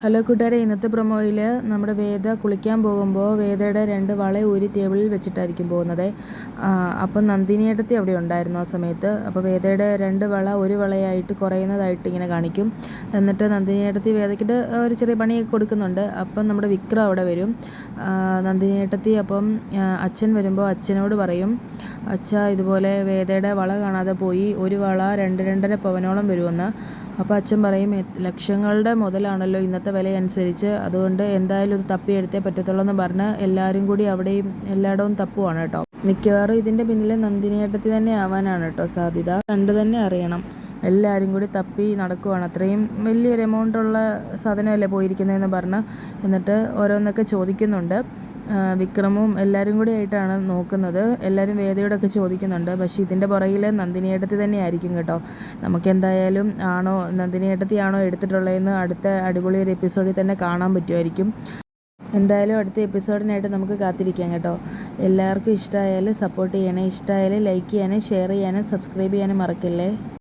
Hello കൂട്ടുകാരെ, ഇന്നത്തെ പ്രൊമോയിൽ നമ്മുടെ വേദ കുളിക്കാൻ പോകുമ്പോൾ വേദയുടെ 2 വള ഊരി ടേബിളിൽ വെച്ചിട്ടായിരിക്കും പോകുന്നത്. അപ്പം നന്ദിനിയേട്ടത്തി അവിടെ ഉണ്ടായിരുന്നു ആ സമയത്ത്. അപ്പോൾ വേദയുടെ 2 വള ഒരു വളയായിട്ട് കുറയുന്നതായിട്ട് ഇങ്ങനെ കാണിക്കും. എന്നിട്ട് നന്ദിനിയേട്ടത്തി വേദയ്ക്കിട്ട് ഒരു ചെറിയ പണിയൊക്കെ കൊടുക്കുന്നുണ്ട്. അപ്പം നമ്മുടെ വിക്രം അവിടെ വരും. നന്ദിനിയേട്ടത്തി അപ്പം അച്ഛൻ വരുമ്പോൾ അച്ഛനോട് പറയും, അച്ഛാ ഇതുപോലെ വേദയുടെ വള കാണാതെ പോയി, ഒരു വള 2-2.5 പവനോളം വരുമെന്ന്. അപ്പോൾ അച്ഛൻ പറയും, ലക്ഷങ്ങളുടെ മുതലാണല്ലോ ഇന്നത്തെ വില അനുസരിച്ച്, അതുകൊണ്ട് എന്തായാലും ഇത് തപ്പിയെടുത്തേ പറ്റത്തുള്ളൂ എന്ന് പറഞ്ഞ് എല്ലാവരും കൂടി അവിടെയും എല്ലായിടവും തപ്പുവാണ് കേട്ടോ. മിക്കവാറും ഇതിൻ്റെ പിന്നിൽ നന്ദിനിയേട്ടത്തി തന്നെ ആവാനാണ് കേട്ടോ സാധ്യത. കണ്ടു തന്നെ അറിയണം. എല്ലാവരും കൂടി തപ്പി നടക്കുവാണ്. അത്രയും വലിയൊരു എമൗണ്ടുള്ള സാധനമല്ലേ പോയിരിക്കുന്നതെന്ന് പറഞ്ഞ് എന്നിട്ട് ഓരോന്നൊക്കെ ചോദിക്കുന്നുണ്ട്. വിക്രമും എല്ലാവരും കൂടി ആയിട്ടാണ് നോക്കുന്നത്. എല്ലാവരും വേദയോടൊക്കെ ചോദിക്കുന്നുണ്ട്. പക്ഷേ ഇതിൻ്റെ പുറകിൽ നന്ദിനിയേട്ടത്തി തന്നെ ആയിരിക്കും കേട്ടോ. നമുക്കെന്തായാലും നന്ദിനിയേട്ടത്തിയാണോ എടുത്തിട്ടുള്ളതെന്ന് അടുത്ത അടിപൊളി ഒരു എപ്പിസോഡിൽ തന്നെ കാണാൻ പറ്റുമായിരിക്കും. എന്തായാലും അടുത്ത എപ്പിസോഡിനായിട്ട് നമുക്ക് കാത്തിരിക്കാം കേട്ടോ. എല്ലാവർക്കും ഇഷ്ടമായാൽ സപ്പോർട്ട് ചെയ്യണേ. ഇഷ്ടമായാൽ ലൈക്ക് ചെയ്യാനും ഷെയർ ചെയ്യാനും സബ്സ്ക്രൈബ് ചെയ്യാനും മറക്കല്ലേ.